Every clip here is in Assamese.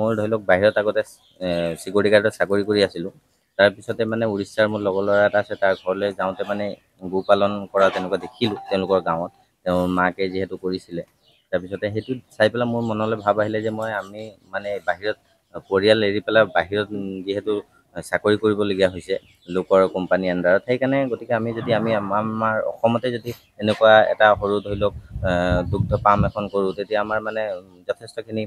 মই ধৰি লওক বাহিৰত আগতে চিকিউৰিটি গাৰ্ডত চাকৰি কৰি আছিলোঁ তাৰপিছতে মানে উৰিষ্যাৰ মোৰ লগৰ ল'ৰা এটা আছে তাৰ ঘৰলৈ যাওঁতে মানে গো পালন কৰা তেনেকুৱা দেখিলোঁ তেওঁলোকৰ গাঁৱত তেওঁৰ মাকে যিহেতু কৰিছিলে তাৰপিছতে সেইটো চাই পেলাই মোৰ মনলৈ ভাব আহিলে যে আমি মানে বাহিৰত পৰিয়াল এৰি পেলাই বাহিৰত যিহেতু চাকৰি কৰিবলগীয়া হৈছে লোকৰ কোম্পানী আণ্ডাৰত সেইকাৰণে গতিকে আমি যদি আমাৰ অসমতে যদি এনেকুৱা এটা সৰু ধৰি লওক দুগ্ধ পাম এখন কৰোঁ তেতিয়া আমাৰ মানে যথেষ্টখিনি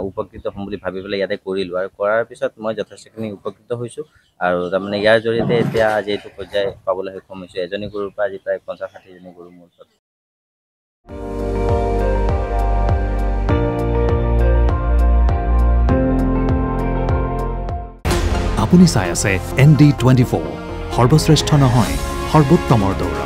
উপকৃত হ'ম বুলি ভাবি পেলাই ইয়াতে কৰিলোঁ আৰু কৰাৰ পিছত মই যথেষ্টখিনি উপকৃত হৈছোঁ আৰু তাৰমানে ইয়াৰ জৰিয়তে এতিয়া আজি এইটো পৰ্যায় পাবলৈ সক্ষম হৈছোঁ এজনী গৰুৰ পৰা আজি প্ৰায় 50-60জনী গৰু মোৰ ওচৰত আপুনি চাই আছে ND24 সৰ্বশ্ৰেষ্ঠ নহয় সৰ্বোত্তমৰ দৌৰ